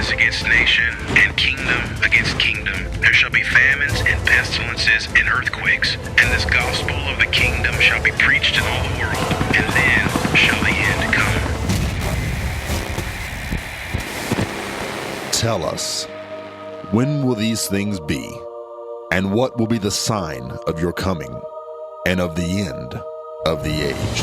is against nation, and kingdom against kingdom. There shall be famines and pestilences and earthquakes, and this gospel of the kingdom shall be preached in all the world, and then shall the end come. Tell us, when will these things be? And what will be the sign of your coming and of the end of the age?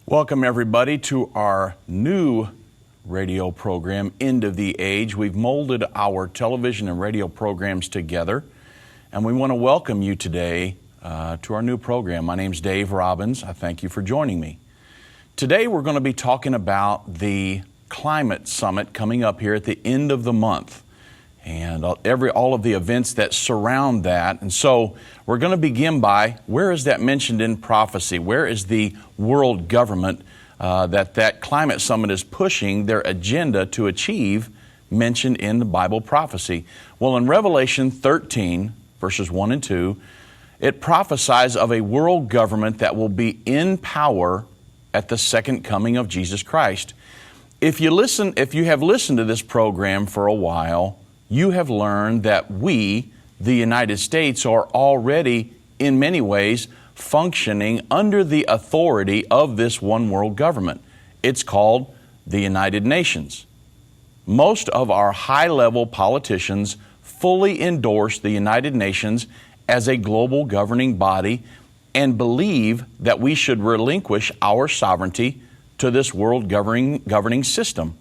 Welcome everybody to our new radio program, End of the Age. We've molded our television and radio programs together, and we want to welcome you today to our new program. My name's Dave Robbins. I thank you for joining me. Today we're going to be talking about the climate summit coming up here at the end of the month, and all of the events that surround that. And so we're going to begin by, where is that mentioned in prophecy? Where is the world government that climate summit is pushing their agenda to achieve mentioned in the Bible prophecy? Well, in Revelation 13, verses 1 and 2, it prophesies of a world government that will be in power at the second coming of Jesus Christ. If you have listened to this program for a while, you have learned that we, the United States, are already, in many ways, functioning under the authority of this one world government. It's called the United Nations. Most of our high-level politicians fully endorse the United Nations as a global governing body and believe that we should relinquish our sovereignty to this world governing system.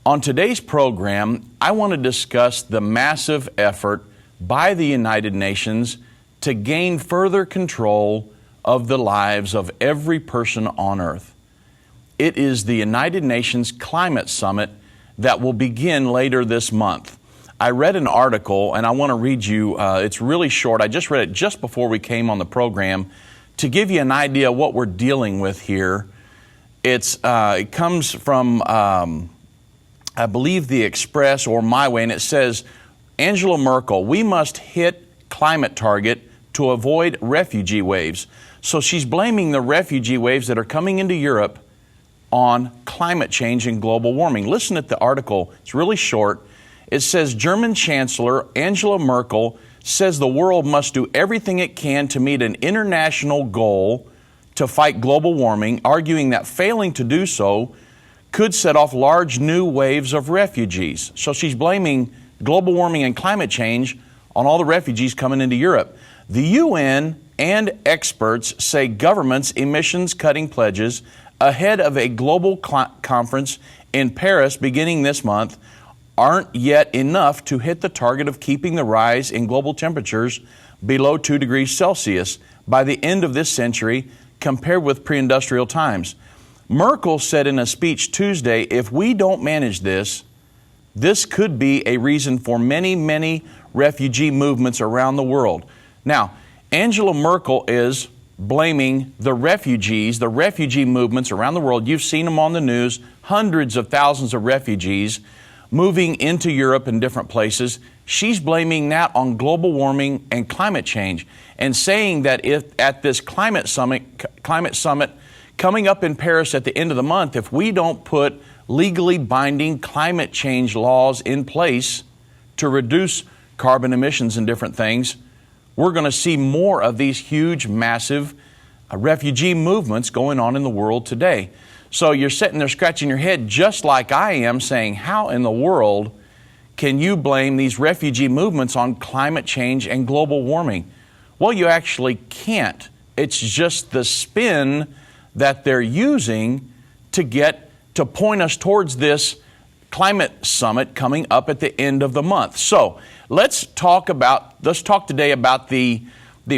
On today's program, I want to discuss the massive effort by the United Nations to gain further control of the lives of every person on earth. It is the United Nations Climate Summit that will begin later this month. I read an article, and I want to read you, it's really short. I just read it just before we came on the program to give you an idea of what we're dealing with here. It comes from, I believe, The Express or My Way, and it says, Angela Merkel, we must hit climate target to avoid refugee waves. So she's blaming the refugee waves that are coming into Europe on climate change and global warming. Listen at the article. It's really short. It says, German Chancellor Angela Merkel says the world must do everything it can to meet an international goal to fight global warming, arguing that failing to do so could set off large new waves of refugees. So she's blaming global warming and climate change on all the refugees coming into Europe. The UN and experts say governments' emissions-cutting pledges ahead of a global conference in Paris beginning this month aren't yet enough to hit the target of keeping the rise in global temperatures below 2 degrees Celsius by the end of this century compared with pre-industrial times. Merkel said in a speech Tuesday, if we don't manage this, this could be a reason for many, many refugee movements around the world. Now, Angela Merkel is blaming the refugees, the refugee movements around the world. You've seen them on the news, hundreds of thousands of refugees moving into Europe and different places. She's blaming that on global warming and climate change and saying that if at this climate summit coming up in Paris at the end of the month, if we don't put legally binding climate change laws in place to reduce carbon emissions and different things, we're going to see more of these huge, massive refugee movements going on in the world today. So you're sitting there scratching your head just like I am, saying, how in the world can you blame these refugee movements on climate change and global warming? Well, you actually can't. It's just the spin that they're using to point us towards this climate summit coming up at the end of the month. So let's talk today about the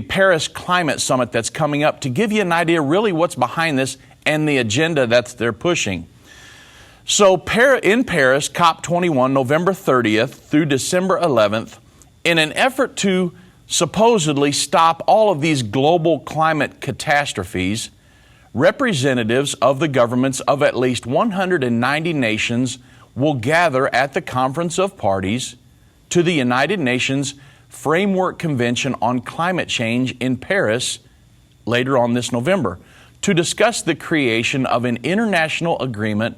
Paris Climate Summit that's coming up to give you an idea really what's behind this and the agenda that they're pushing. So in Paris, COP21, November 30th through December 11th, in an effort to supposedly stop all of these global climate catastrophes, representatives of the governments of at least 190 nations will gather at the Conference of Parties to the United Nations Framework Convention on Climate Change in Paris later on this November to discuss the creation of an international agreement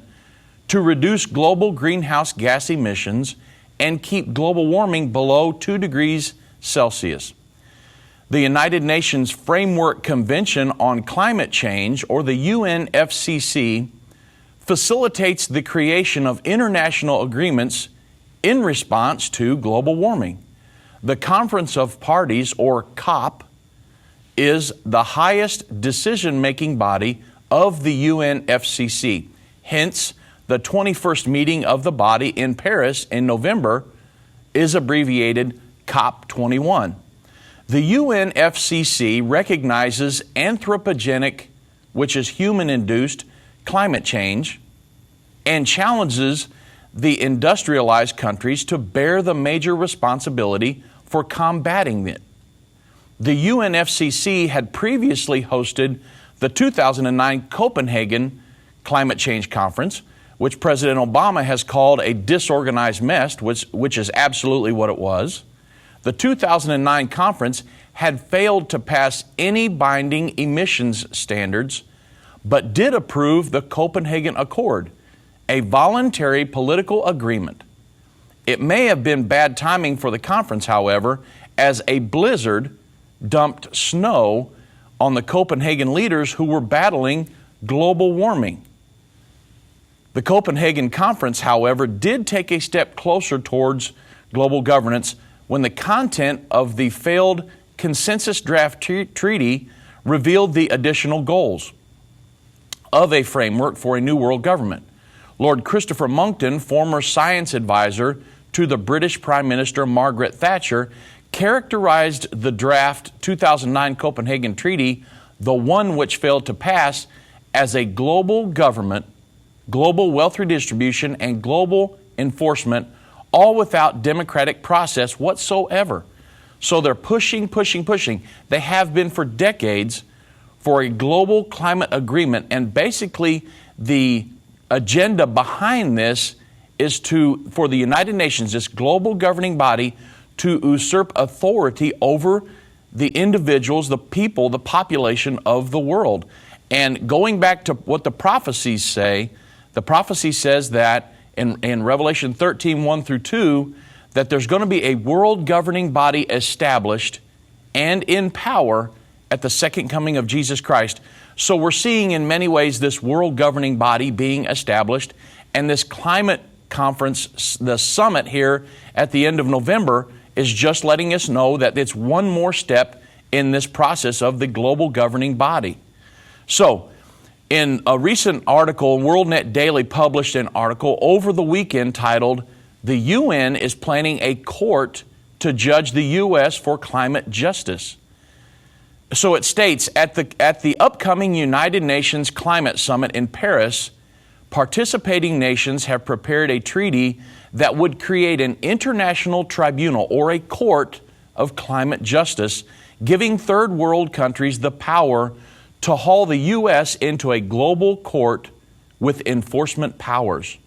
to reduce global greenhouse gas emissions and keep global warming below 2 degrees Celsius. The United Nations Framework Convention on Climate Change, or the UNFCCC, facilitates the creation of international agreements in response to global warming. The Conference of Parties, or COP, is the highest decision-making body of the UNFCCC. Hence, the 21st meeting of the body in Paris in November is abbreviated COP21. The UNFCCC recognizes anthropogenic, which is human-induced, climate change, and challenges the industrialized countries to bear the major responsibility for combating it. The UNFCCC had previously hosted the 2009 Copenhagen Climate Change Conference, which President Obama has called a disorganized mess, which is absolutely what it was. The 2009 conference had failed to pass any binding emissions standards, but did approve the Copenhagen Accord, a voluntary political agreement. It may have been bad timing for the conference, however, as a blizzard dumped snow on the Copenhagen leaders who were battling global warming. The Copenhagen Conference, however, did take a step closer towards global governance when the content of the failed consensus draft treaty revealed the additional goals of a framework for a new world government. Lord Christopher Monckton, former science advisor to the British Prime Minister Margaret Thatcher, characterized the draft 2009 Copenhagen Treaty, the one which failed to pass, as a global government, global wealth redistribution, and global enforcement, all without democratic process whatsoever. So they're pushing. They have been for decades for a global climate agreement, and basically the agenda behind this is for the United Nations, this global governing body, to usurp authority over the individuals, the people, the population of the world. And going back to what the prophecies say, the prophecy says that in Revelation 13, 1 through 2, that there's going to be a world governing body established and in power at the second coming of Jesus Christ. So we're seeing in many ways this world governing body being established, and this climate conference, the summit here at the end of November, is just letting us know that it's one more step in this process of the global governing body. So, in a recent article, WorldNet Daily published an article over the weekend titled, "The UN is Planning a Court to Judge the U.S. for Climate Justice." So it states, at the upcoming United Nations Climate Summit in Paris, participating nations have prepared a treaty that would create an international tribunal or a court of climate justice, giving third world countries the power to haul the U.S. into a global court with enforcement powers.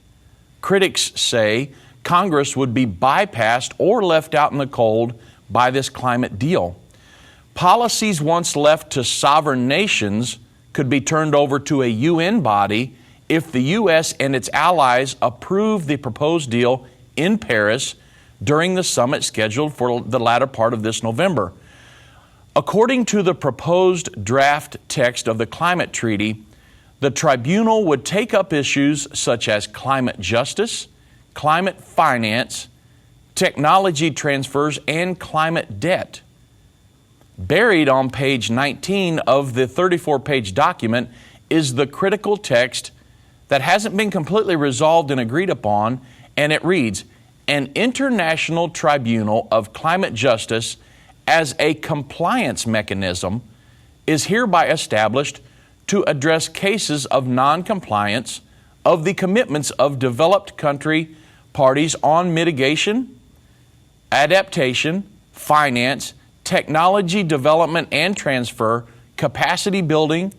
Critics say Congress would be bypassed or left out in the cold by this climate deal. Policies once left to sovereign nations could be turned over to a UN body if the U.S. and its allies approve the proposed deal in Paris during the summit scheduled for the latter part of this November. According to the proposed draft text of the climate treaty, the tribunal would take up issues such as climate justice, climate finance, technology transfers, and climate debt. Buried on page 19 of the 34-page document is the critical text that hasn't been completely resolved and agreed upon, and it reads, "An international tribunal of climate justice as a compliance mechanism is hereby established to address cases of non-compliance of the commitments of developed country parties on mitigation, adaptation, finance, technology development and transfer, capacity building,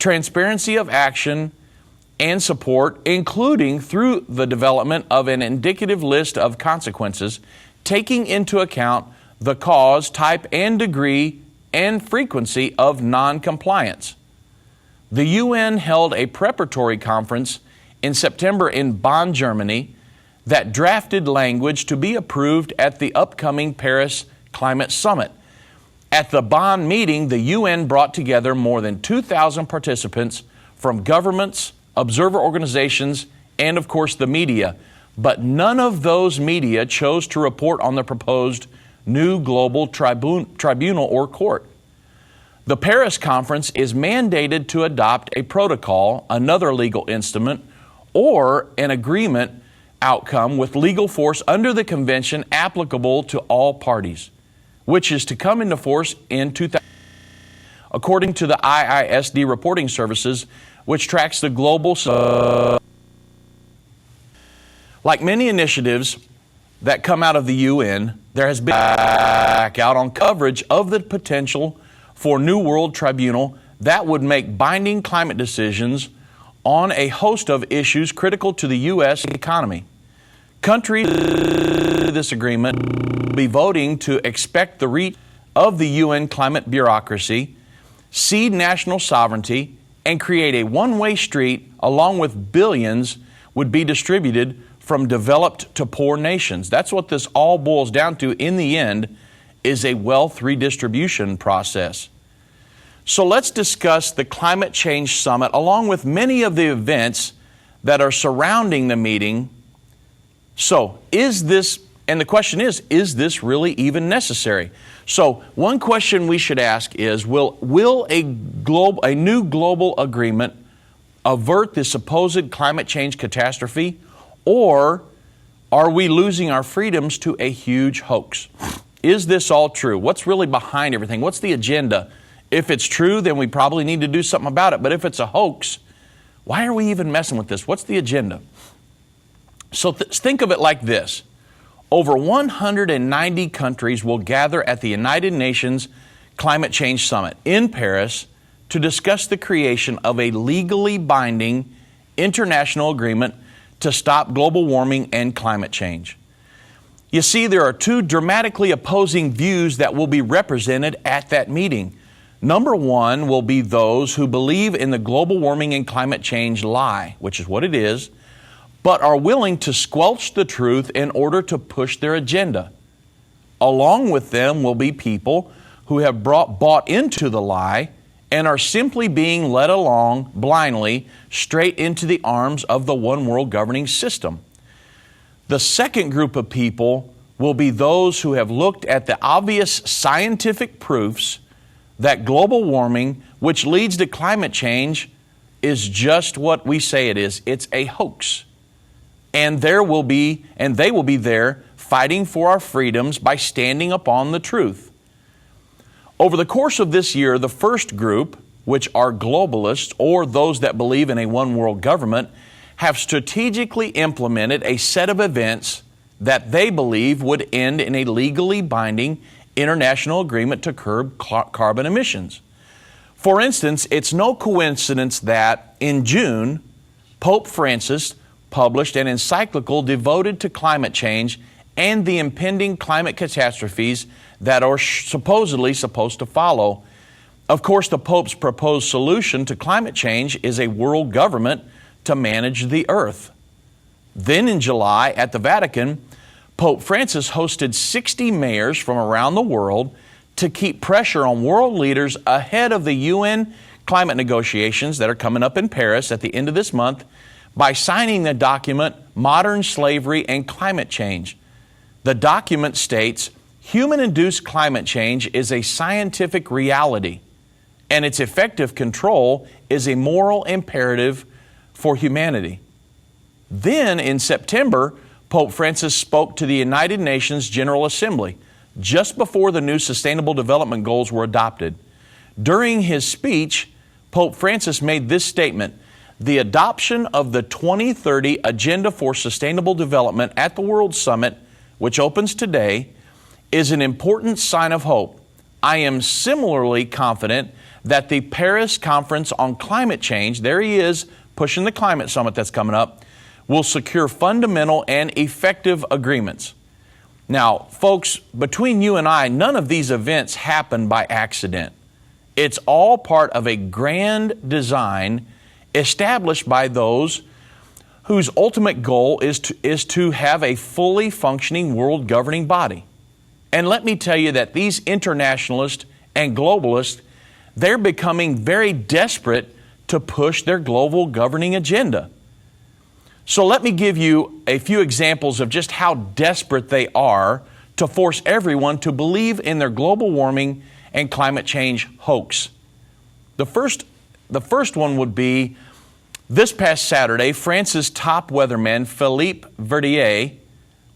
transparency of action and support, including through the development of an indicative list of consequences, taking into account the cause, type, and degree and frequency of non-compliance. The UN held a preparatory conference in September in Bonn, Germany, that drafted language to be approved at the upcoming Paris Climate Summit. At the Bonn meeting, the UN brought together more than 2,000 participants from governments, observer organizations, and of course the media. But none of those media chose to report on the proposed new global tribunal or court. The Paris Conference is mandated to adopt a protocol, another legal instrument, or an agreement outcome with legal force under the convention applicable to all parties, which is to come into force in 2000. According to the IISD reporting services, which tracks the global. Like many initiatives that come out of the UN, there has been back out on coverage of the potential for New World Tribunal that would make binding climate decisions on a host of issues critical to the U.S. economy. Countries this agreement will be voting to expect the reach of the UN climate bureaucracy, cede national sovereignty, and create a one-way street along with billions would be distributed from developed to poor nations. That's what this all boils down to in the end, is a wealth redistribution process. So let's discuss the Climate Change Summit along with many of the events that are surrounding the meeting. So and the question is this really even necessary? So one question we should ask is, will a new global agreement avert the supposed climate change catastrophe, or are we losing our freedoms to a huge hoax? Is this all true? What's really behind everything? What's the agenda? If it's true, then we probably need to do something about it. But if it's a hoax, why are we even messing with this? What's the agenda? So think of it like this. Over 190 countries will gather at the United Nations Climate Change Summit in Paris to discuss the creation of a legally binding international agreement to stop global warming and climate change. You see, there are two dramatically opposing views that will be represented at that meeting. Number one will be those who believe in the global warming and climate change lie, which is what it is, but are willing to squelch the truth in order to push their agenda. Along with them will be people who have bought into the lie and are simply being led along blindly straight into the arms of the one world governing system. The second group of people will be those who have looked at the obvious scientific proofs that global warming, which leads to climate change, is just what we say it is. It's a hoax. And they will be there fighting for our freedoms by standing upon the truth. Over the course of this year, the first group, which are globalists or those that believe in a one world government, have strategically implemented a set of events that they believe would end in a legally binding international agreement to curb carbon emissions. For instance, it's no coincidence that in June, Pope Francis published an encyclical devoted to climate change and the impending climate catastrophes that are supposedly supposed to follow. Of course, the Pope's proposed solution to climate change is a world government to manage the earth. Then in July at the Vatican, Pope Francis hosted 60 mayors from around the world to keep pressure on world leaders ahead of the UN climate negotiations that are coming up in Paris at the end of this month by signing the document Modern Slavery and Climate Change. The document states, human-induced climate change is a scientific reality, and its effective control is a moral imperative for humanity. Then in September, Pope Francis spoke to the United Nations General Assembly just before the new Sustainable Development Goals were adopted. During his speech, Pope Francis made this statement: the adoption of the 2030 Agenda for Sustainable Development at the World Summit, which opens today, is an important sign of hope. I am similarly confident that the Paris Conference on Climate Change, there he is pushing the climate summit that's coming up, will secure fundamental and effective agreements. Now, folks, between you and I, none of these events happen by accident. It's all part of a grand design established by those whose ultimate goal is to have a fully functioning world governing body. And let me tell you that these internationalists and globalists, they're becoming very desperate to push their global governing agenda. So let me give you a few examples of just how desperate they are to force everyone to believe in their global warming and climate change hoax. The first one would be this past Saturday, France's top weatherman, Philippe Verdier,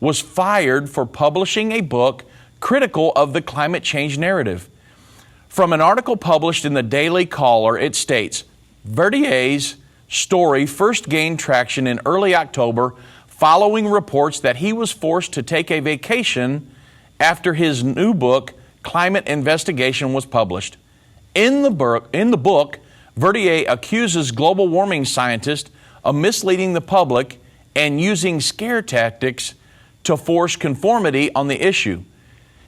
was fired for publishing a book critical of the climate change narrative. From an article published in the Daily Caller, it states, Verdier's story first gained traction in early October following reports that he was forced to take a vacation after his new book, Climate Investigation, was published. In the book, Verdier accuses global warming scientists of misleading the public and using scare tactics to force conformity on the issue.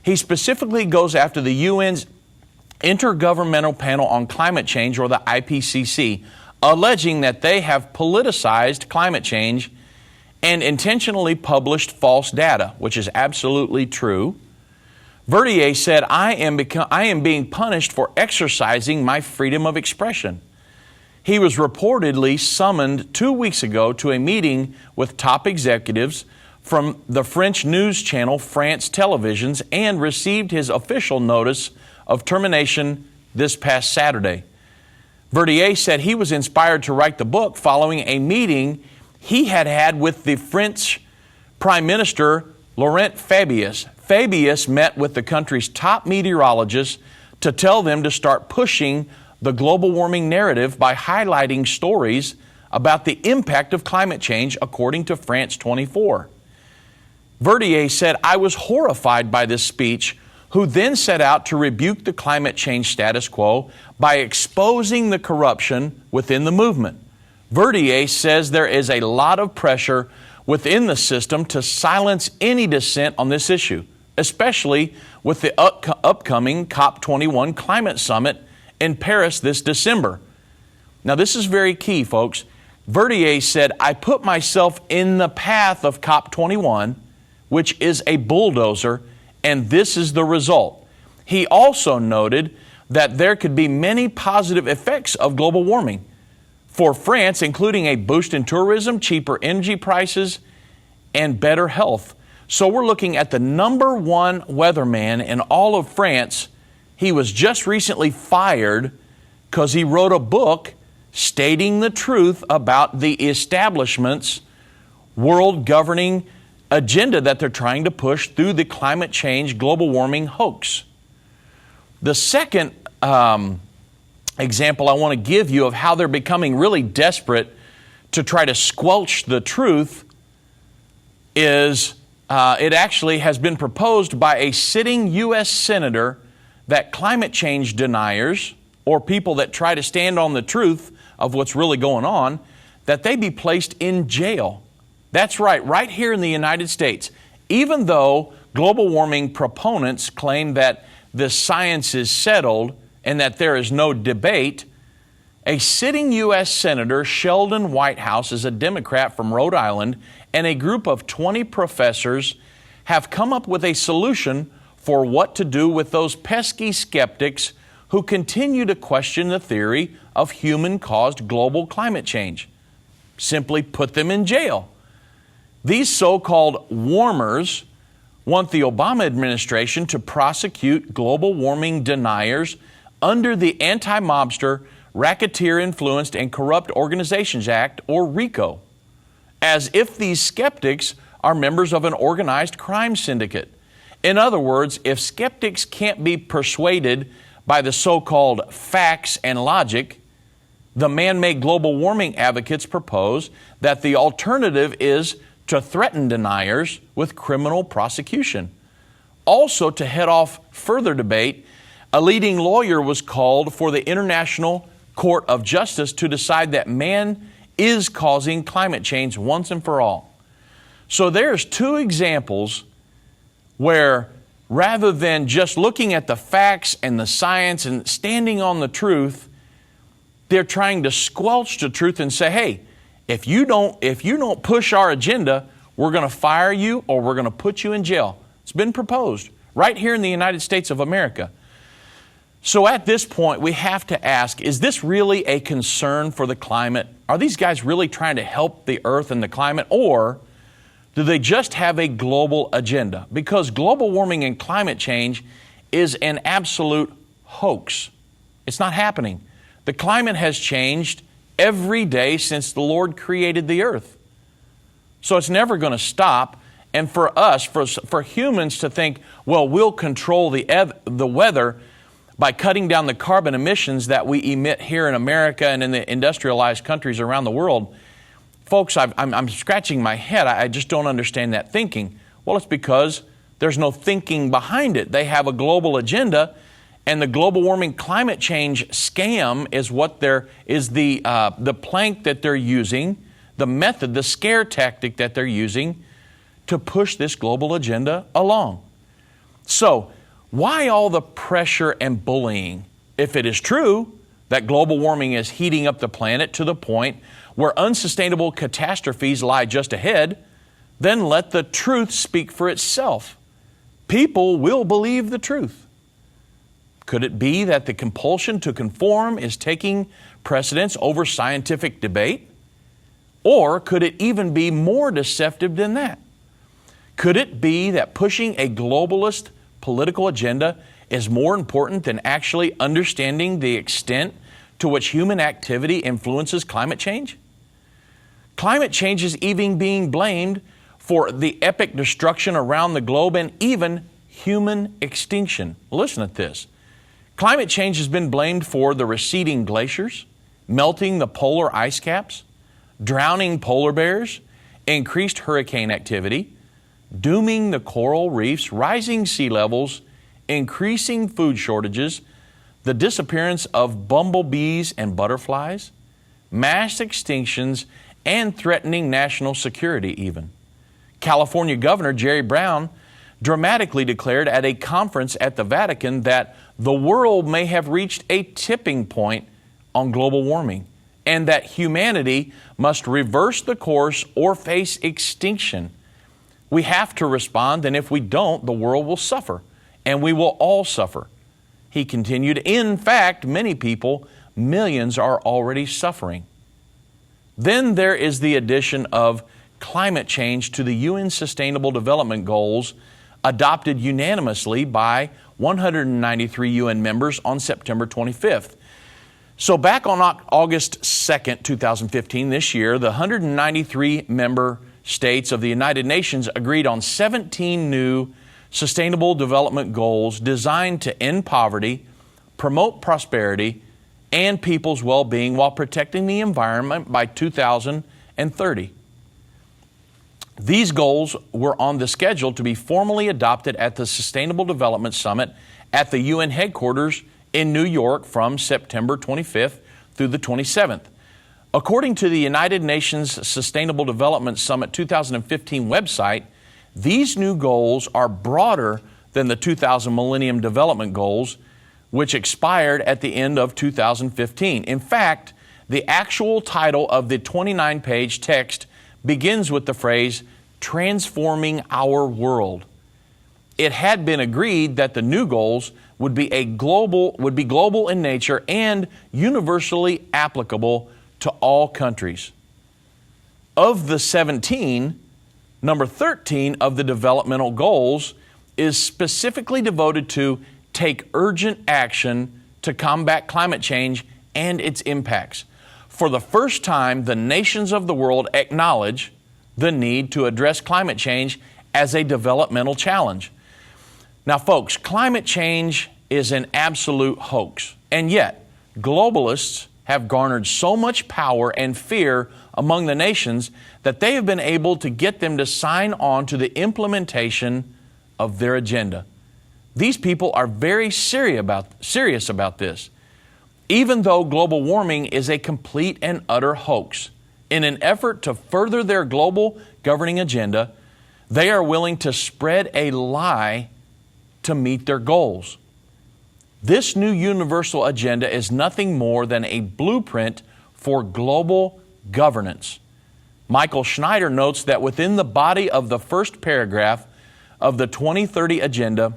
He specifically goes after the UN's Intergovernmental Panel on Climate Change, or the IPCC, alleging that they have politicized climate change and intentionally published false data, which is absolutely true. Verdier said, I am being punished for exercising my freedom of expression. He was reportedly summoned 2 weeks ago to a meeting with top executives from the French news channel France Televisions and received his official notice of termination this past Saturday. Verdier said he was inspired to write the book following a meeting he had with the French Prime Minister Laurent Fabius. Fabius met with the country's top meteorologists to tell them to start pushing the global warming narrative by highlighting stories about the impact of climate change, according to France 24. Verdier said, I was horrified by this speech, who then set out to rebuke the climate change status quo by exposing the corruption within the movement. Verdier says there is a lot of pressure within the system to silence any dissent on this issue, especially with the upcoming COP21 climate summit in Paris this December. Now, this is very key, folks. Verdier said, I put myself in the path of COP21, which is a bulldozer, and this is the result. He also noted that there could be many positive effects of global warming for France, including a boost in tourism, cheaper energy prices, and better health. So we're looking at the number one weatherman in all of France. He was just recently fired because he wrote a book stating the truth about the establishment's world governing agenda that they're trying to push through the climate change, global warming hoax. The second example I want to give you of how they're becoming really desperate to try to squelch the truth is it actually has been proposed by a sitting U.S. senator that climate change deniers, or people that try to stand on the truth of what's really going on, that they be placed in jail. That's right here in the United States. Even though global warming proponents claim that the science is settled and that there is no debate, a sitting U.S. Senator, Sheldon Whitehouse, is a Democrat from Rhode Island, and a group of 20 professors have come up with a solution for what to do with those pesky skeptics who continue to question the theory of human-caused global climate change. Simply put them in jail. These so-called warmers want the Obama administration to prosecute global warming deniers under the Anti-Mobster, Racketeer-Influenced and Corrupt Organizations Act, or RICO, as if these skeptics are members of an organized crime syndicate. In other words, if skeptics can't be persuaded by the so-called facts and logic, the man-made global warming advocates propose that the alternative is to threaten deniers with criminal prosecution. Also, to head off further debate, A leading lawyer was called for the International Court of Justice to decide that man is causing climate change once and for all. So there's two examples where rather than just looking at the facts and the science and standing on the truth, they're trying to squelch the truth and say, hey, if you don't push our agenda, we're going to fire you or we're going to put you in jail. It's been proposed right here in the United States of America. So at this point, we have to ask, is this really a concern for the climate? Are these guys really trying to help the earth and the climate, or do they just have a global agenda? Because global warming and climate change is an absolute hoax. It's not happening. The climate has changed every day since the Lord created the earth. So it's never going to stop. And for us, for humans to think, well, we'll control the weather by cutting down the carbon emissions that we emit here in America and in the industrialized countries around the world, folks, I'm scratching my head. I just don't understand that thinking. Well, it's because there's no thinking behind it. They have a global agenda, and the global warming climate change scam is the plank that they're using, the method, the scare tactic that they're using to push this global agenda along. So, why all the pressure and bullying? If it is true that global warming is heating up the planet to the point where unsustainable catastrophes lie just ahead, then let the truth speak for itself. People will believe the truth. Could it be that the compulsion to conform is taking precedence over scientific debate? Or could it even be more deceptive than that? Could it be that pushing a globalist political agenda is more important than actually understanding the extent to which human activity influences climate change? Climate change is even being blamed for the epic destruction around the globe and even human extinction. Listen to this. Climate change has been blamed for the receding glaciers, melting the polar ice caps, drowning polar bears, increased hurricane activity, dooming the coral reefs, rising sea levels, increasing food shortages, the disappearance of bumblebees and butterflies, mass extinctions, and threatening national security even. California Governor Jerry Brown dramatically declared at a conference at the Vatican that the world may have reached a tipping point on global warming and that humanity must reverse the course or face extinction. We have to respond, and if we don't, the world will suffer, and we will all suffer. He continued, in fact, many people, millions, are already suffering. Then there is the addition of climate change to the UN Sustainable Development Goals adopted unanimously by 193 UN members on September 25th. So back on August 2nd, 2015, this year, the 193 member states of the United Nations agreed on 17 new Sustainable Development Goals designed to end poverty, promote prosperity, and people's well-being while protecting the environment by 2030. These goals were on the schedule to be formally adopted at the Sustainable Development Summit at the UN headquarters in New York from September 25th through the 27th. According to the United Nations Sustainable Development Summit 2015 website, these new goals are broader than the 2000 Millennium Development Goals, which expired at the end of 2015. In fact, the actual title of the 29-page text begins with the phrase, "Transforming Our World." It had been agreed that the new goals would be global in nature and universally applicable to all countries. Of the 17, number 13 of the developmental goals is specifically devoted to take urgent action to combat climate change and its impacts. For the first time, the nations of the world acknowledge the need to address climate change as a developmental challenge. Now, folks, climate change is an absolute hoax, and yet globalists have garnered so much power and fear among the nations that they have been able to get them to sign on to the implementation of their agenda. These people are very serious about this. Even though global warming is a complete and utter hoax, in an effort to further their global governing agenda, they are willing to spread a lie to meet their goals. This new universal agenda is nothing more than a blueprint for global governance. Michael Schneider notes that within the body of the first paragraph of the 2030 Agenda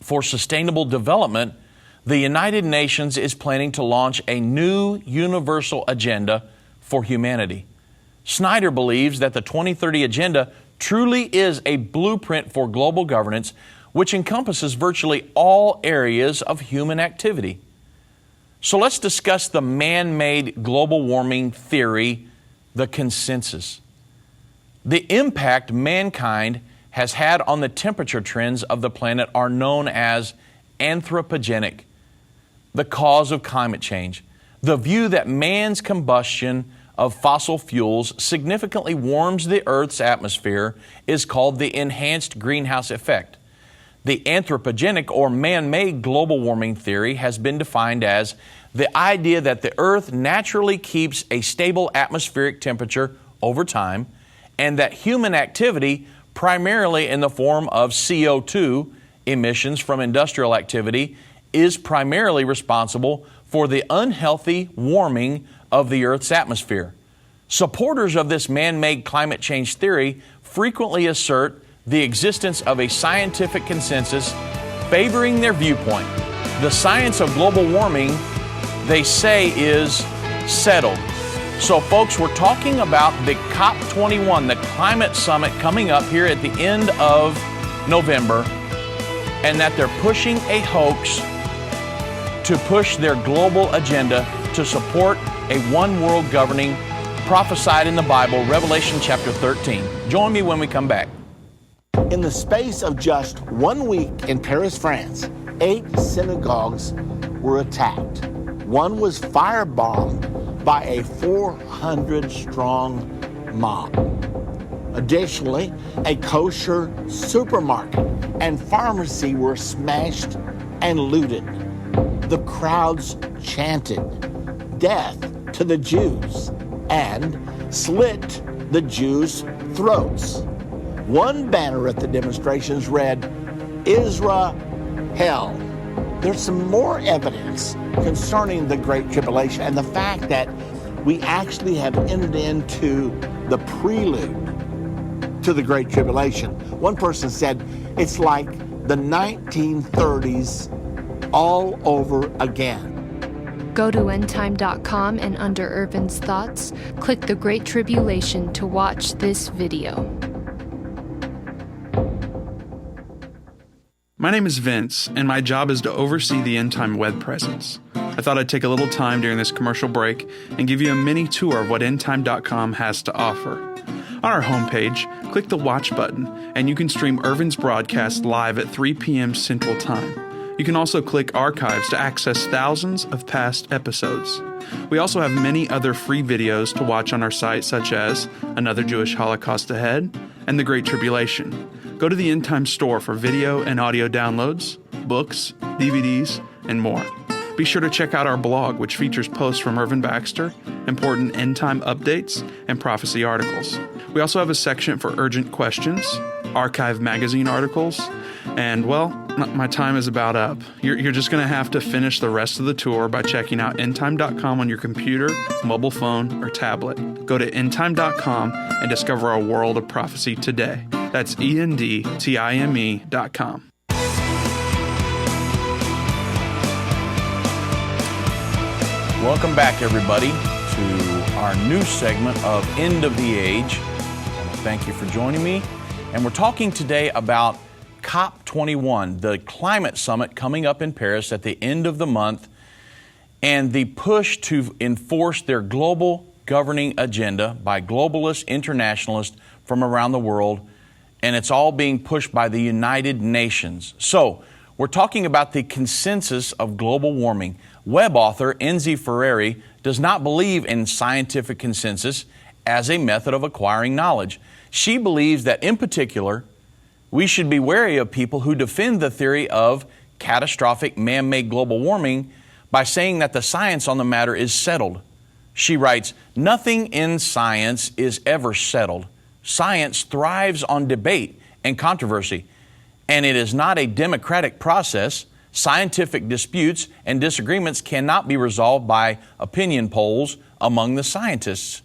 for Sustainable Development, the United Nations is planning to launch a new universal agenda for humanity. Schneider believes that the 2030 Agenda truly is a blueprint for global governance, which encompasses virtually all areas of human activity. So let's discuss the man-made global warming theory, the consensus. The impact mankind has had on the temperature trends of the planet are known as anthropogenic, the cause of climate change. The view that man's combustion of fossil fuels significantly warms the Earth's atmosphere is called the enhanced greenhouse effect. The anthropogenic or man-made global warming theory has been defined as the idea that the Earth naturally keeps a stable atmospheric temperature over time, and that human activity, primarily in the form of CO2 emissions from industrial activity, is primarily responsible for the unhealthy warming of the Earth's atmosphere. Supporters of this man-made climate change theory frequently assert the existence of a scientific consensus favoring their viewpoint. The science of global warming, they say, is settled. So folks, we're talking about the COP21, the climate summit coming up here at the end of November, and that they're pushing a hoax to push their global agenda to support a one world governing prophesied in the Bible, Revelation chapter 13. Join me when we come back. In the space of just 1 week in Paris, France, 8 synagogues were attacked. One was firebombed by a 400-strong mob. Additionally, a kosher supermarket and pharmacy were smashed and looted. The crowds chanted, "Death to the Jews," and slit the Jews' throats. One banner at the demonstrations read, "Israel, hell." There's some more evidence concerning the Great Tribulation and the fact that we actually have entered into the prelude to the Great Tribulation. One person said it's like the 1930s all over again. Go to endtime.com and under Irvin's Thoughts, click the Great Tribulation to watch this video. My name is Vince, and my job is to oversee the Endtime web presence. I thought I'd take a little time during this commercial break and give you a mini tour of what endtime.com has to offer. On our homepage, click the Watch button, and you can stream Irvin's broadcast live at 3 p.m. Central Time. You can also click Archives to access thousands of past episodes. We also have many other free videos to watch on our site, such as Another Jewish Holocaust Ahead and The Great Tribulation. Go to the Endtime store for video and audio downloads, books, DVDs, and more. Be sure to check out our blog, which features posts from Irvin Baxter, important end-time updates, and prophecy articles. We also have a section for urgent questions, archive magazine articles, and, well, my time is about up. You're just going to have to finish the rest of the tour by checking out endtime.com on your computer, mobile phone, or tablet. Go to endtime.com and discover a world of prophecy today. That's endtime.com. Welcome back, everybody, to our new segment of End of the Age. I want to thank you for joining me. And we're talking today about COP21, the climate summit coming up in Paris at the end of the month, and the push to enforce their global governing agenda by globalists, internationalists from around the world, and it's all being pushed by the United Nations. So, we're talking about the consensus of global warming. Web author Enzi Ferreri does not believe in scientific consensus as a method of acquiring knowledge. She believes that, in particular, We should be wary of people who defend the theory of catastrophic man-made global warming by saying that the science on the matter is settled. She writes, "Nothing in science is ever settled. Science thrives on debate and controversy, and it is not a democratic process. Scientific disputes and disagreements cannot be resolved by opinion polls among the scientists.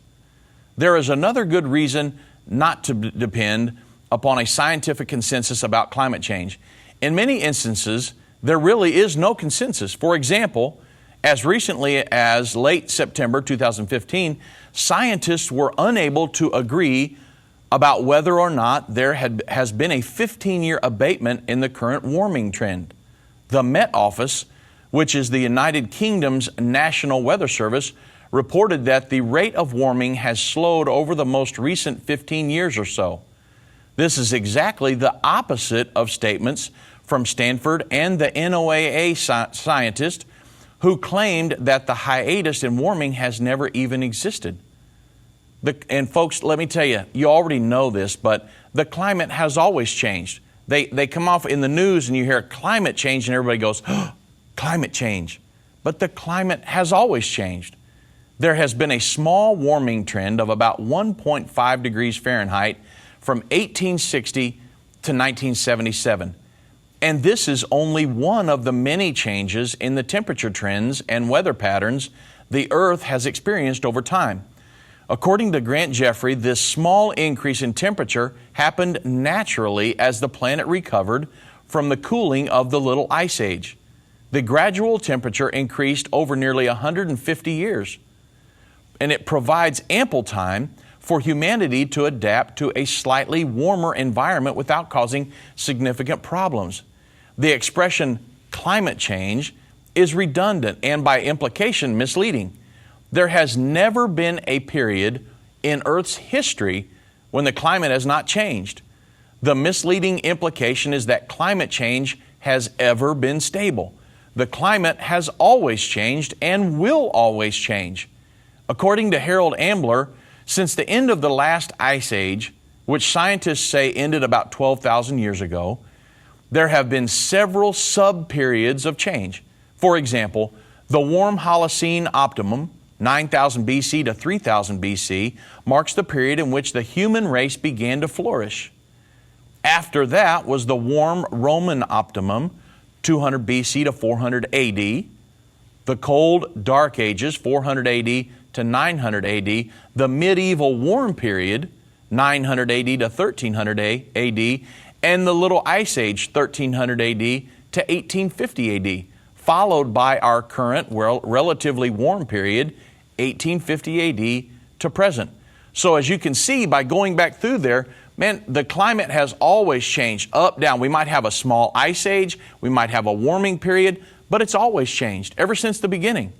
There is another good reason not to depend upon a scientific consensus about climate change. In many instances, there really is no consensus. For example, as recently as late September 2015, scientists were unable to agree about whether or not there has been a 15-year abatement in the current warming trend. The Met Office, which is the United Kingdom's National Weather Service, reported that the rate of warming has slowed over the most recent 15 years or so. This is exactly the opposite of statements from Stanford and the NOAA scientist who claimed that the hiatus in warming has never even existed. And folks, let me tell you, you already know this, but the climate has always changed. They come off in the news and you hear climate change and everybody goes, oh, climate change. But the climate has always changed. There has been a small warming trend of about 1.5 degrees Fahrenheit from 1860 to 1977. And this is only one of the many changes in the temperature trends and weather patterns the Earth has experienced over time. According to Grant Jeffrey, this small increase in temperature happened naturally as the planet recovered from the cooling of the Little Ice Age. The gradual temperature increased over nearly 150 years, and it provides ample time for humanity to adapt to a slightly warmer environment without causing significant problems. The expression climate change is redundant and by implication misleading. There has never been a period in Earth's history when the climate has not changed. The misleading implication is that climate change has ever been stable. The climate has always changed and will always change. According to Harold Ambler, since the end of the last ice age, which scientists say ended about 12,000 years ago, there have been several sub-periods of change. For example, the warm Holocene optimum, 9,000 BC to 3,000 BC, marks the period in which the human race began to flourish. After that was the warm Roman optimum, 200 BC to 400 AD, the cold Dark Ages, 400 AD to 900 AD, the medieval warm period, 900 AD to 1300 AD, and the Little Ice Age, 1300 AD to 1850 AD, followed by our current relatively warm period, 1850 AD to present. So as you can see by going back through there, man, the climate has always changed, up, down. We might have a small ice age, we might have a warming period, but it's always changed ever since the beginning.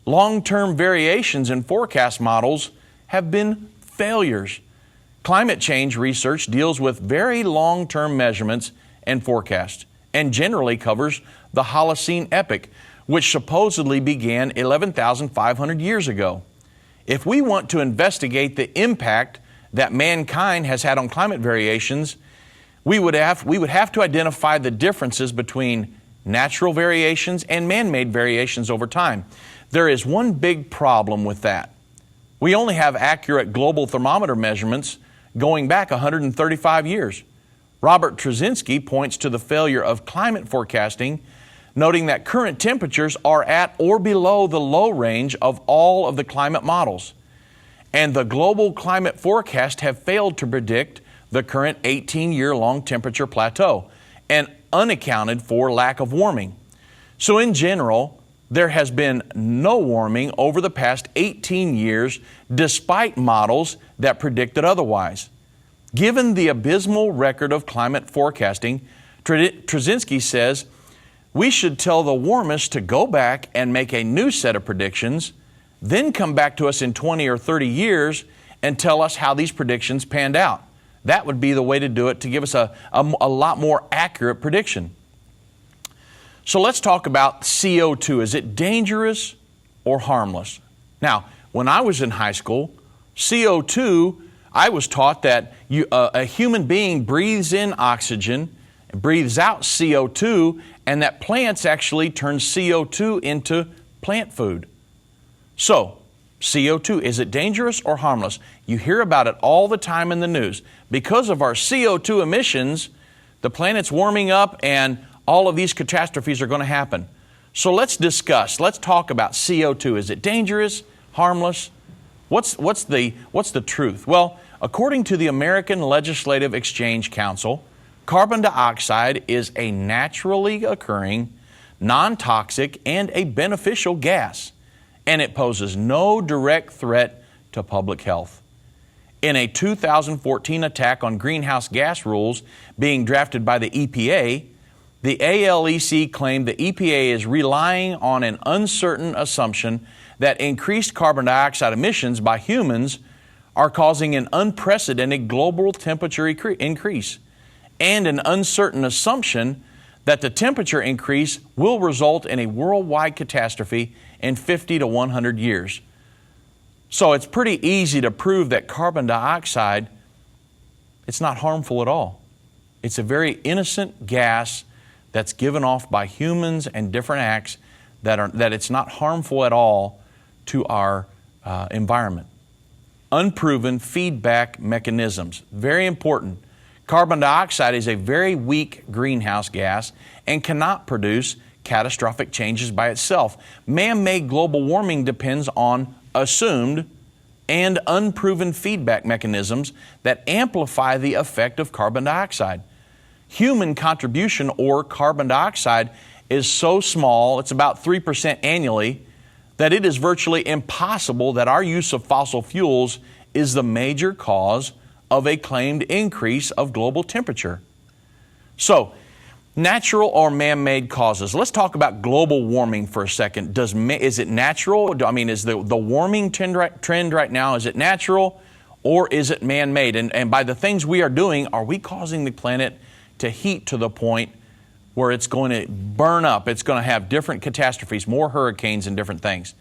Long-term variations in forecast models have been failures. Climate change research deals with very long-term measurements and forecasts and generally covers the Holocene epoch, which supposedly began 11,500 years ago. If we want to investigate the impact that mankind has had on climate variations, we would have to identify the differences between natural variations and man-made variations over time. There is one big problem with that. We only have accurate global thermometer measurements going back 135 years. Robert Trzynski points to the failure of climate forecasting, noting that current temperatures are at or below the low range of all of the climate models. And the global climate forecast have failed to predict the current 18-year-long temperature plateau and unaccounted for lack of warming. So in general, there has been no warming over the past 18 years despite models that predicted otherwise. Given the abysmal record of climate forecasting, Trzynski says, we should tell the warmists to go back and make a new set of predictions, then come back to us in 20 or 30 years and tell us how these predictions panned out. That would be the way to do it to give us a lot more accurate prediction. So let's talk about CO2. Is it dangerous or harmless? Now, when I was in high school, CO2 I was taught that a human being breathes in oxygen, breathes out CO2, and that plants actually turn CO2 into plant food. So, CO2, is it dangerous or harmless? You hear about it all the time in the news. Because of our CO2 emissions, the planet's warming up and all of these catastrophes are going to happen. So let's talk about CO2. Is it dangerous, harmless? What's the truth? Well, according to the American Legislative Exchange Council, carbon dioxide is a naturally occurring, non-toxic, and a beneficial gas, and it poses no direct threat to public health. In a 2014 attack on greenhouse gas rules being drafted by the EPA, the ALEC claimed the EPA is relying on an uncertain assumption that increased carbon dioxide emissions by humans are causing an unprecedented global temperature increase, and an uncertain assumption that the temperature increase will result in a worldwide catastrophe in 50 to 100 years. So it's pretty easy to prove that carbon dioxide, it's not harmful at all. It's a very innocent gas that's given off by humans and different acts that it's not harmful at all to our environment. Unproven feedback mechanisms, very important. Carbon dioxide is a very weak greenhouse gas and cannot produce catastrophic changes by itself. Man-made global warming depends on assumed and unproven feedback mechanisms that amplify the effect of carbon dioxide. Human contribution, or carbon dioxide, is so small, it's about 3% annually, that it is virtually impossible that our use of fossil fuels is the major cause of a claimed increase of global temperature. So, natural or man-made causes. Let's talk about global warming for a second. Is it natural? I mean, is the warming trend right now, is it natural or is it man-made? And by the things we are doing, are we causing the planet to heat to the point where it's going to burn up? It's going to have different catastrophes, more hurricanes and different things.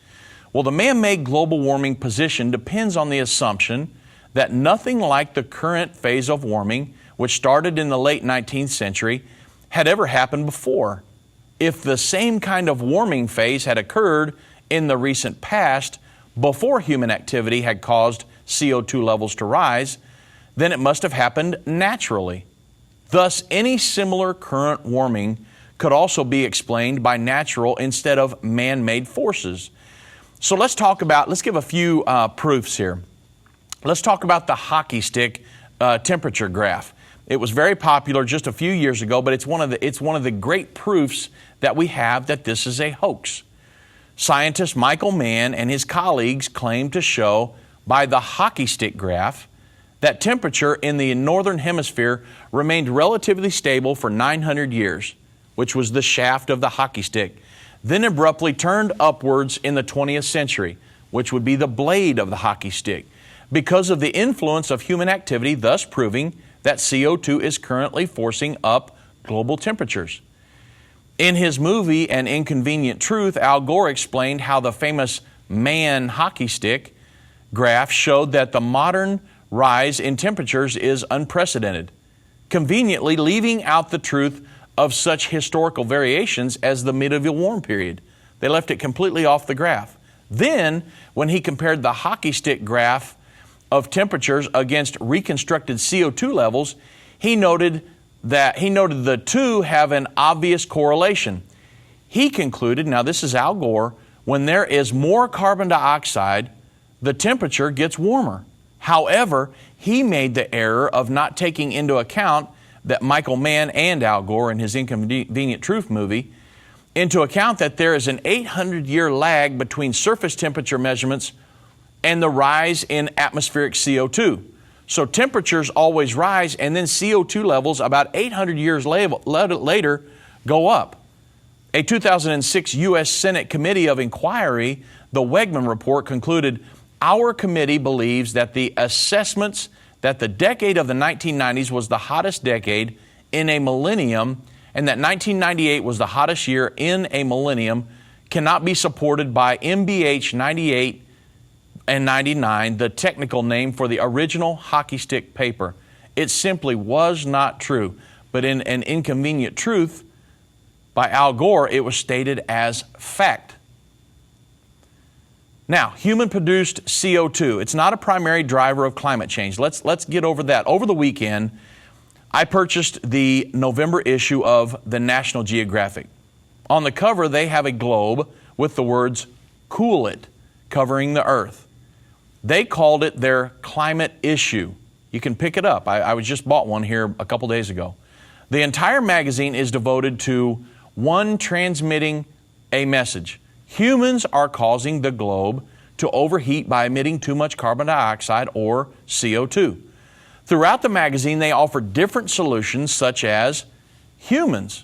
Well, the man-made global warming position depends on the assumption that nothing like the current phase of warming, which started in the late 19th century, had ever happened before. If the same kind of warming phase had occurred in the recent past before human activity had caused CO2 levels to rise, then it must have happened naturally. Thus, any similar current warming could also be explained by natural instead of man-made forces. So let's give a few proofs here. Let's talk about the hockey stick temperature graph. It was very popular just a few years ago, but it's one of the great proofs that we have that this is a hoax. Scientist Michael Mann and his colleagues claim to show by the hockey stick graph that temperature in the northern hemisphere remained relatively stable for 900 years, which was the shaft of the hockey stick, then abruptly turned upwards in the 20th century, which would be the blade of the hockey stick, because of the influence of human activity, thus proving that CO2 is currently forcing up global temperatures. In his movie An Inconvenient Truth, Al Gore explained how the famous Mann hockey stick graph showed that the modern rise in temperatures is unprecedented, conveniently leaving out the truth of such historical variations as the medieval warm period. They left it completely off the graph. Then, when he compared the hockey stick graph of temperatures against reconstructed CO2 levels, he noted the two have an obvious correlation. He concluded, now this is Al Gore, when there is more carbon dioxide, the temperature gets warmer. However, he made the error of not taking into account that Michael Mann and Al Gore in his Inconvenient Truth movie, into account that there is an 800-year lag between surface temperature measurements and the rise in atmospheric CO2. So temperatures always rise, and then CO2 levels about 800 years later go up. A 2006 U.S. Senate Committee of Inquiry, the Wegman Report, concluded, our committee believes that the assessments that the decade of the 1990s was the hottest decade in a millennium and that 1998 was the hottest year in a millennium cannot be supported by MBH 98 $2.99, the technical name for the original hockey stick paper. It simply was not true. But in An Inconvenient Truth by Al Gore, it was stated as fact. Now, human-produced CO2, it's not a primary driver of climate change. Let's get over that. Over the weekend, I purchased the November issue of the National Geographic. On the cover, they have a globe with the words, "Cool it," covering the earth. They called it their climate issue. You can pick it up. I just bought one here a couple days ago. The entire magazine is devoted to one transmitting a message. Humans are causing the globe to overheat by emitting too much carbon dioxide or CO2. Throughout the magazine, they offer different solutions such as humans.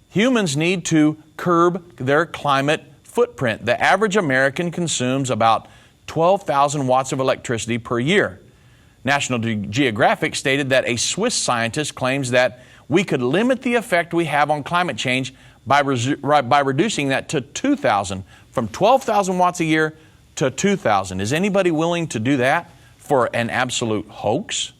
Humans need to curb their climate footprint. The average American consumes about 12,000 watts of electricity per year. National Geographic stated that a Swiss scientist claims that we could limit the effect we have on climate change by reducing that to 2,000, from 12,000 watts a year to 2,000. Is anybody willing to do that for an absolute hoax?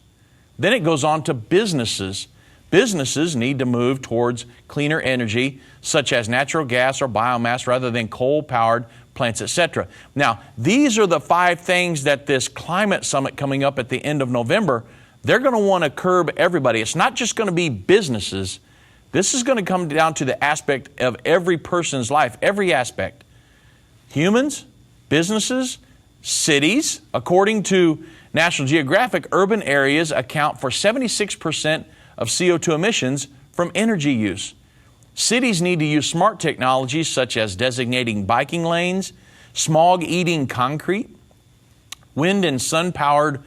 Then it goes on to businesses. Businesses need to move towards cleaner energy, such as natural gas or biomass, rather than coal-powered plants, etc. Now, these are the 5 things that this climate summit coming up at the end of November, they're going to want to curb everybody. It's not just going to be businesses. This is going to come down to the aspect of every person's life, every aspect. Humans, businesses, cities. According to National Geographic, urban areas account for 76% of CO2 emissions from energy use. Cities need to use smart technologies such as designating biking lanes, smog-eating concrete, wind and sun-powered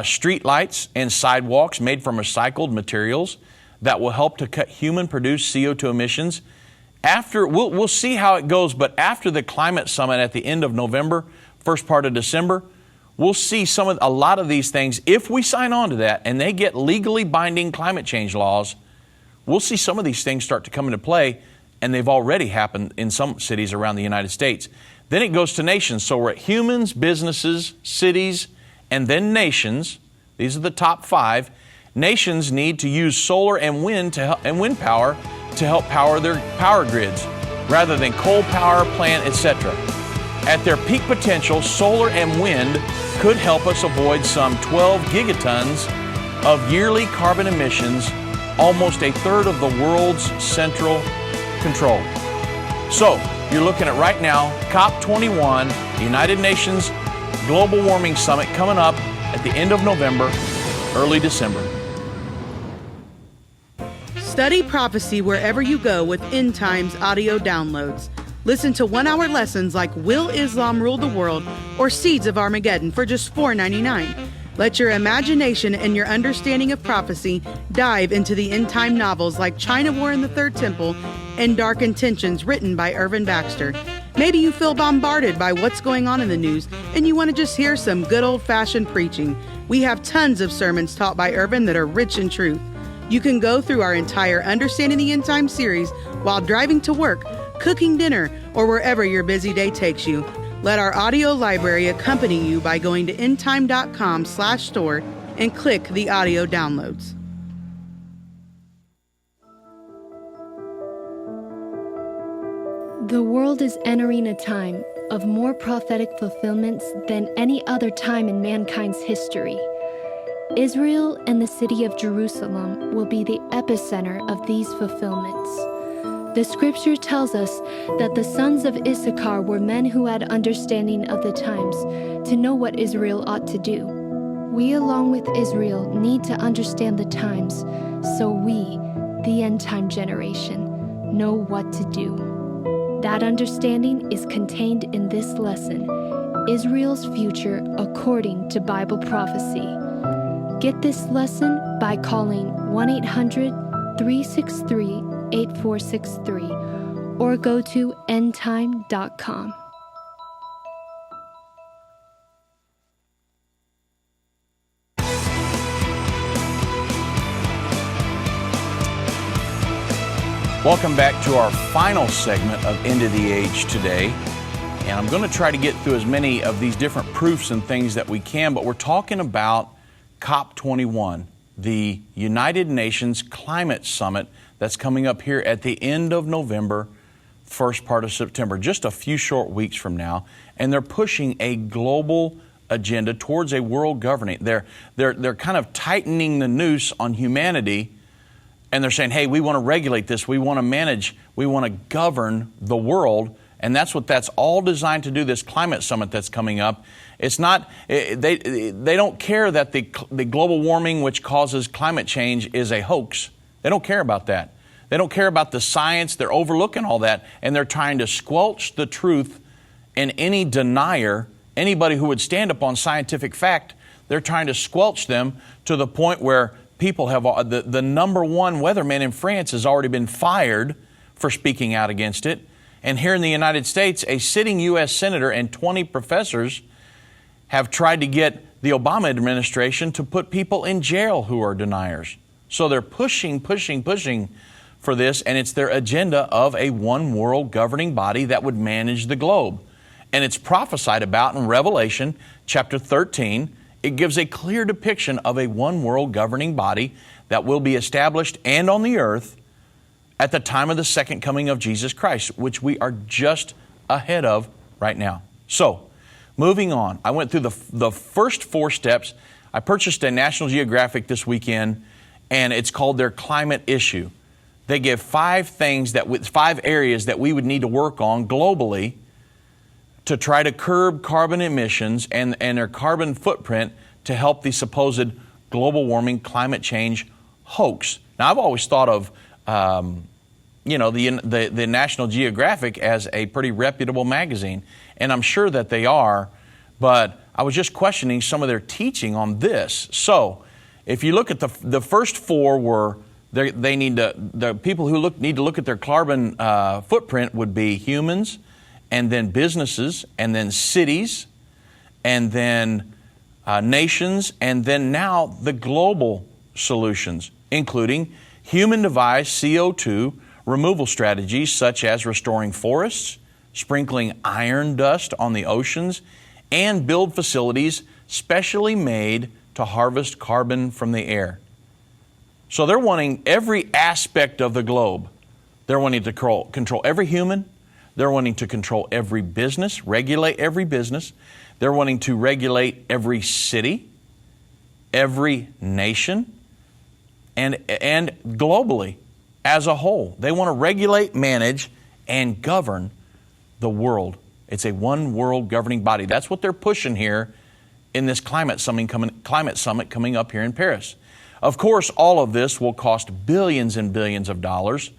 street lights and sidewalks made from recycled materials that will help to cut human-produced CO2 emissions. We'll see how it goes, but after the climate summit at the end of November, first part of December, we'll see a lot of these things. If we sign on to that and they get legally binding climate change laws, we'll see some of these things start to come into play, and they've already happened in some cities around the United States. Then it goes to nations. So we're at humans, businesses, cities, and then nations. These are the top 5. Nations need to use solar and wind power to help power their power grids, rather than coal power plant, etc. At their peak potential, solar and wind could help us avoid some 12 gigatons of yearly carbon emissions, almost a third of the world's central control. So, you're looking at right now, COP21, the United Nations Global Warming Summit, coming up at the end of November, early December. Study prophecy wherever you go with End Times audio downloads. Listen to 1-hour lessons like Will Islam Rule the World or Seeds of Armageddon for just $4.99. Let your imagination and your understanding of prophecy dive into the end-time novels like China War in the Third Temple and Dark Intentions written by Irvin Baxter. Maybe you feel bombarded by what's going on in the news and you want to just hear some good old-fashioned preaching. We have tons of sermons taught by Irvin that are rich in truth. You can go through our entire Understanding the End Time series while driving to work, cooking dinner, or wherever your busy day takes you. Let our audio library accompany you by going to endtime.com/store and click the audio downloads. The world is entering a time of more prophetic fulfillments than any other time in mankind's history. Israel and the city of Jerusalem will be the epicenter of these fulfillments. The scripture tells us that the sons of Issachar were men who had understanding of the times to know what Israel ought to do. We, along with Israel, need to understand the times so we, the end-time generation, know what to do. That understanding is contained in this lesson, Israel's Future According to Bible Prophecy. Get this lesson by calling 1-800-363-8463 or go to endtime.com. Welcome back to our final segment of End of the Age today. And I'm going to try to get through as many of these different proofs and things that we can, but we're talking about COP21, the United Nations Climate Summit that's coming up here at the end of November, first part of September, just a few short weeks from now. And they're pushing a global agenda towards a world governing. They're kind of tightening the noose on humanity, and they're saying, hey, we want to regulate this, we want to manage, we want to govern the world. And that's what that's all designed to do, this climate summit that's coming up. It's not, they don't care that the global warming which causes climate change is a hoax. They don't care about that. They don't care about the science. They're overlooking all that, and they're trying to squelch the truth. And any denier, anybody who would stand up on scientific fact, they're trying to squelch them to the point where people have, the number one weatherman in France has already been fired for speaking out against it. And here in the United States, a sitting U.S. senator and 20 professors have tried to get the Obama administration to put people in jail who are deniers. So they're pushing for this, and it's their agenda of a one world governing body that would manage the globe. And it's prophesied about in Revelation chapter 13. It gives a clear depiction of a one world governing body that will be established and on the earth at the time of the second coming of Jesus Christ, which we are just ahead of right now. So, moving on, I went through the first 4 steps. I purchased a National Geographic this weekend, and it's called their climate issue. They give 5 areas that we would need to work on globally to try to curb carbon emissions and their carbon footprint to help the supposed global warming climate change hoax. Now, I've always thought of the National Geographic as a pretty reputable magazine, and I'm sure that they are, but I was just questioning some of their teaching on this. So, if you look at the first 4 were the people who need to look at their carbon footprint would be humans, and then businesses, and then cities, and then nations, and then now the global solutions, including human-devised CO2 removal strategies such as restoring forests, sprinkling iron dust on the oceans, and build facilities specially made to harvest carbon from the air. So they're wanting every aspect of the globe. They're wanting to control every human. They're wanting to control every business, regulate every business. They're wanting to regulate every city, every nation, and globally as a whole. They want to regulate, manage, and govern the world. It's a one world governing body. That's what they're pushing here in this climate summit coming up here in Paris. Of course, all of this will cost billions and billions of dollars,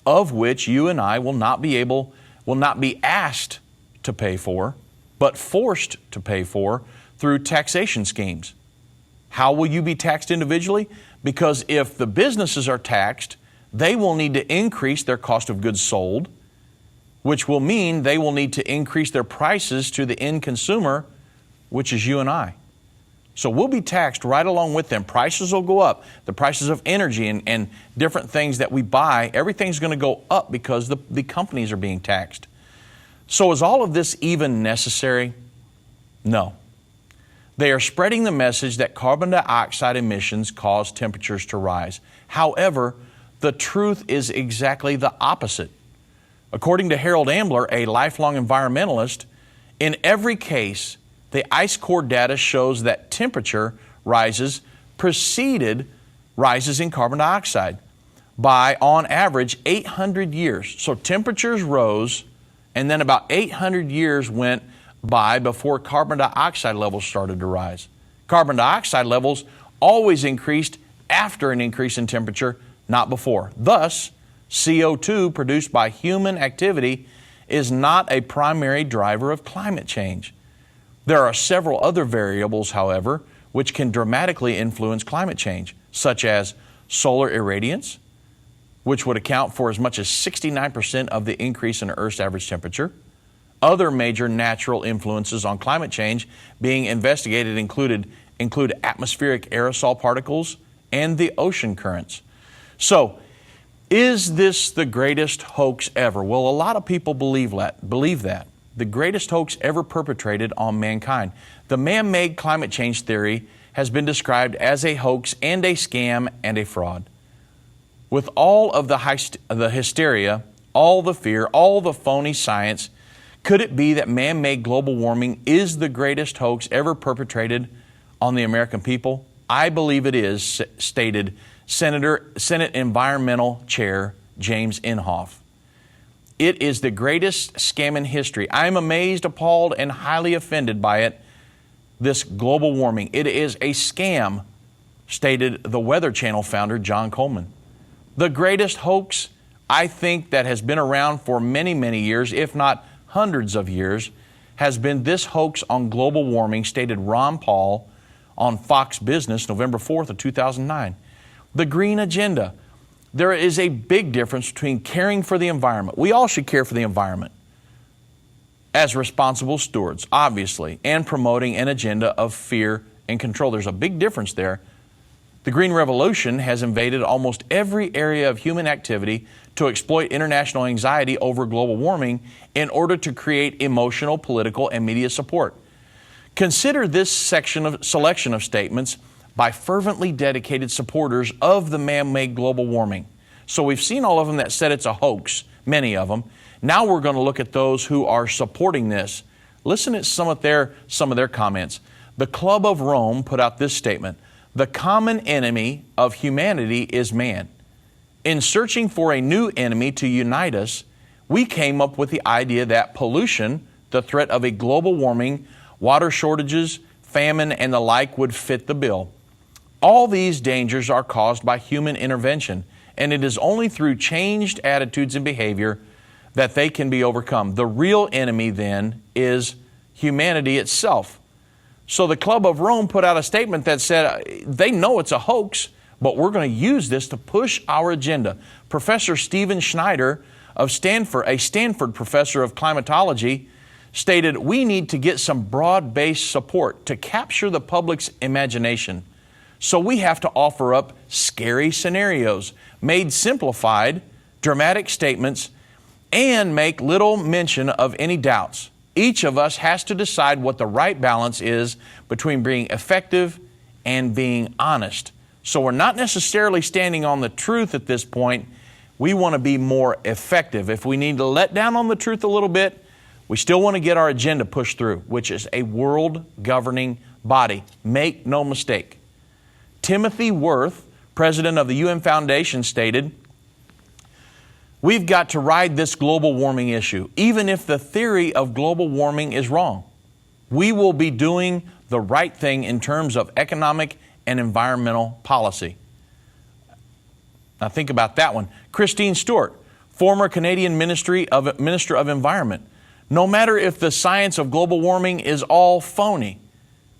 of which you and I will not be asked to pay for, but forced to pay for through taxation schemes. How will you be taxed individually? Because if the businesses are taxed, they will need to increase their cost of goods sold, which will mean they will need to increase their prices to the end consumer, which is you and I. So we'll be taxed right along with them. Prices will go up. The prices of energy and different things that we buy, everything's going to go up because the companies are being taxed. So is all of this even necessary? No. They are spreading the message that carbon dioxide emissions cause temperatures to rise. However, the truth is exactly the opposite. According to Harold Ambler, a lifelong environmentalist, in every case, the ice core data shows that temperature rises preceded rises in carbon dioxide by, on average, 800 years. So temperatures rose, and then about 800 years went by before carbon dioxide levels started to rise. Carbon dioxide levels always increased after an increase in temperature, not before. Thus, CO2 produced by human activity is not a primary driver of climate change. There are several other variables, however, which can dramatically influence climate change, such as solar irradiance, which would account for as much as 69% of the increase in Earth's average temperature. Other major natural influences on climate change being investigated include atmospheric aerosol particles and the ocean currents. So, is this the greatest hoax ever? Well, a lot of people believe that. the greatest hoax ever perpetrated on mankind. The man-made climate change theory has been described as a hoax and a scam and a fraud. With all of the hysteria, all the fear, all the phony science, could it be that man-made global warming is the greatest hoax ever perpetrated on the American people? I believe it is, stated Senate Environmental Chair James Inhofe. It is the greatest scam in history. I am amazed, appalled, and highly offended by it, this global warming. It is a scam, stated the Weather Channel founder John Coleman. The greatest hoax, I think, that has been around for many, many years, if not hundreds of years, has been this hoax on global warming, stated Ron Paul on Fox Business November 4th of 2009. The green agenda. There is a big difference between caring for the environment. We all should care for the environment as responsible stewards, obviously, and promoting an agenda of fear and control. There's a big difference there. The Green Revolution has invaded almost every area of human activity to exploit international anxiety over global warming in order to create emotional, political, and media support. Consider this selection of statements by fervently dedicated supporters of the man-made global warming. So we've seen all of them that said it's a hoax, many of them. Now we're going to look at those who are supporting this. Listen to some of their comments. The Club of Rome put out this statement: "The common enemy of humanity is man. In searching for a new enemy to unite us, we came up with the idea that pollution, the threat of a global warming, water shortages, famine, and the like would fit the bill. All these dangers are caused by human intervention, and it is only through changed attitudes and behavior that they can be overcome. The real enemy, then, is humanity itself." So the Club of Rome put out a statement that said they know it's a hoax, but we're going to use this to push our agenda. Professor Stephen Schneider of Stanford, a Stanford professor of climatology, stated, "We need to get some broad-based support to capture the public's imagination. So we have to offer up scary scenarios, made simplified, dramatic statements, and make little mention of any doubts. Each of us has to decide what the right balance is between being effective and being honest. So we're not necessarily standing on the truth at this point. We want to be more effective. If we need to let down on the truth a little bit, we still want to get our agenda pushed through, which is a world governing body. Make no mistake." Timothy Worth, president of the UN Foundation, stated, "We've got to ride this global warming issue, even if the theory of global warming is wrong. We will be doing the right thing in terms of economic and environmental policy." Now think about that one. Christine Stewart, former Canadian Minister of Environment. "No matter if the science of global warming is all phony,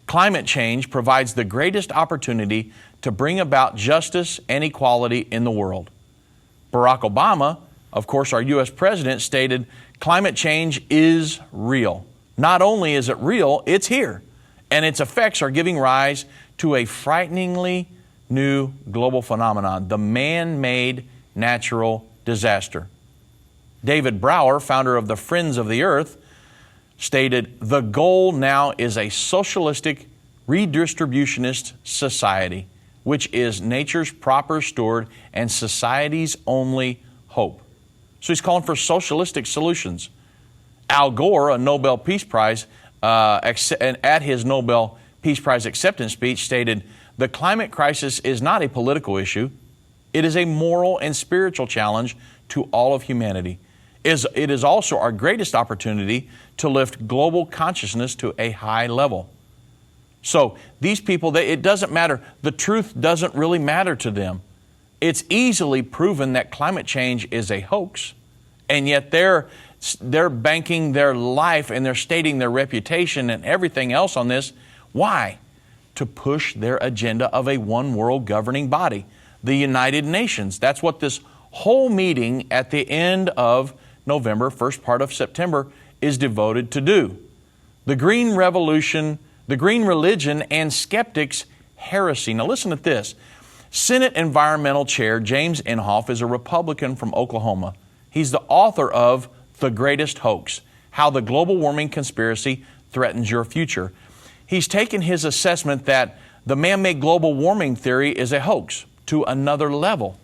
climate change provides the greatest opportunity to bring about justice and equality in the world." Barack Obama, of course, our U.S. president, stated, "Climate change is real. Not only is it real, it's here, and its effects are giving rise to a frighteningly new global phenomenon, the man-made natural disaster." David Brower, founder of the Friends of the Earth, stated, "The goal now is a socialistic, redistributionist society, which is nature's proper steward and society's only hope." So he's calling for socialistic solutions. Al Gore, a Nobel Peace Prize, at his Nobel Peace Prize acceptance speech, stated, "The climate crisis is not a political issue. It is a moral and spiritual challenge to all of humanity. It is also our greatest opportunity to lift global consciousness to a high level." So these people, it doesn't matter. The truth doesn't really matter to them. It's easily proven that climate change is a hoax, and yet they're banking their life and they're stating their reputation and everything else on this. Why? To push their agenda of a one world governing body, the United Nations. That's what this whole meeting at the end of November, first part of September, is devoted to do. The Green Revolution, the Green Religion, and Skeptics' Heresy. Now listen to this. Senate Environmental Chair James Inhofe is a Republican from Oklahoma. He's the author of The Greatest Hoax: how the global warming conspiracy threatens your future. He's taken his assessment that the man-made global warming theory is a hoax to another level.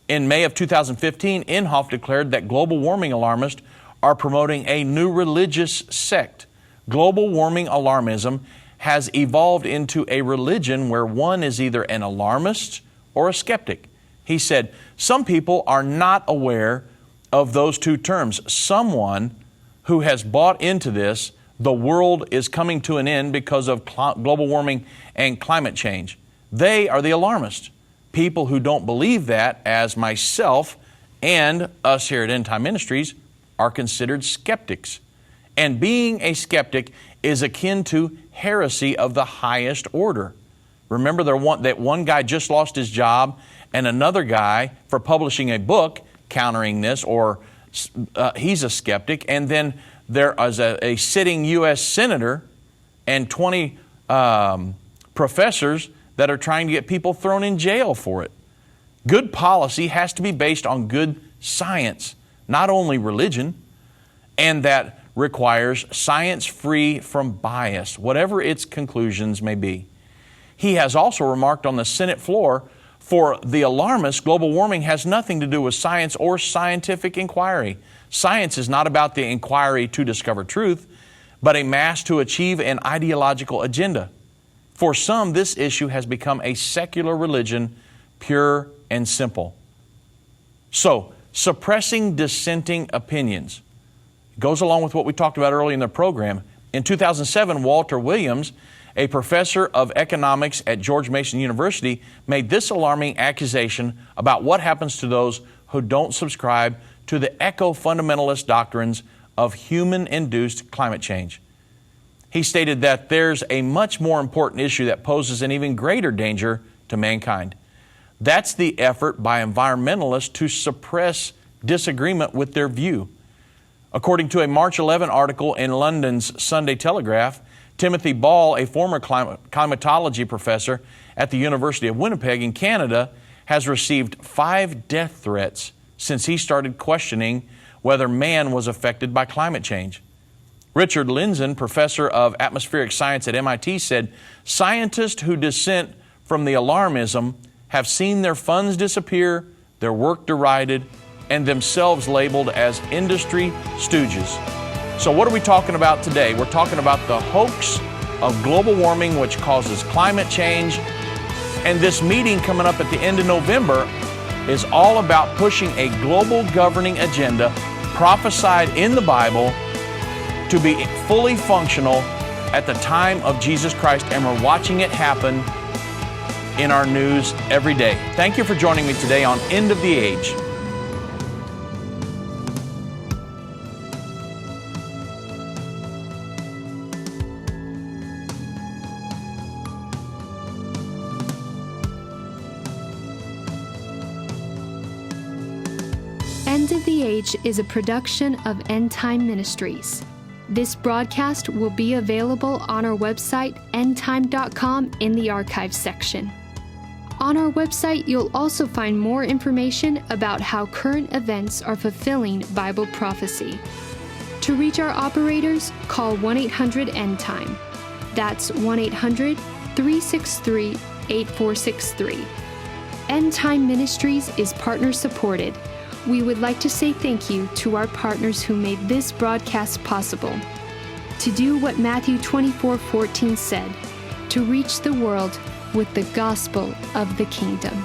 In May of 2015, Inhofe declared that global warming alarmists are promoting a new religious sect. Global warming alarmism has evolved into a religion where one is either an alarmist or a skeptic. He said, some people are not aware of those two terms. Someone who has bought into this, the world is coming to an end because of global warming and climate change. They are the alarmists. People who don't believe that, as myself and us here at Endtime Ministries, are considered skeptics. And being a skeptic is akin to heresy of the highest order. Remember that one guy just lost his job, and another guy, for publishing a book countering this, or he's a skeptic. And then there is a sitting U.S. senator and 20 professors that are trying to get people thrown in jail for it. Good policy has to be based on good science, not only religion, and that requires science free from bias, whatever its conclusions may be. He has also remarked on the Senate floor, for the alarmists, global warming has nothing to do with science or scientific inquiry. Science is not about the inquiry to discover truth, but a mass to achieve an ideological agenda. For some, this issue has become a secular religion, pure and simple. So, suppressing dissenting opinions goes along with what we talked about earlier in the program. In 2007, Walter Williams, a professor of economics at George Mason University, made this alarming accusation about what happens to those who don't subscribe to the eco-fundamentalist doctrines of human-induced climate change. He stated that there's a much more important issue that poses an even greater danger to mankind. That's the effort by environmentalists to suppress disagreement with their view. According to a March 11 article in London's Sunday Telegraph, Timothy Ball, a former climatology professor at the University of Winnipeg in Canada, has received 5 death threats since he started questioning whether man was affected by climate change. Richard Lindzen, professor of atmospheric science at MIT, said, scientists who dissent from the alarmism have seen their funds disappear, their work derided, and themselves labeled as industry stooges. So what are we talking about today? We're talking about the hoax of global warming, which causes climate change. And this meeting coming up at the end of November is all about pushing a global governing agenda prophesied in the Bible to be fully functional at the time of Jesus Christ, and we're watching it happen in our news every day. Thank you for joining me today on End of the Age. End of the Age is a production of Endtime Ministries. This broadcast will be available on our website, endtime.com, in the archives section. On our website, you'll also find more information about how current events are fulfilling Bible prophecy. To reach our operators, call 1-800-ENDTIME. That's 1-800-363-8463. Endtime Ministries is partner supported. We would like to say thank you to our partners who made this broadcast possible. To do what Matthew 24:14 said, to reach the world with the gospel of the kingdom.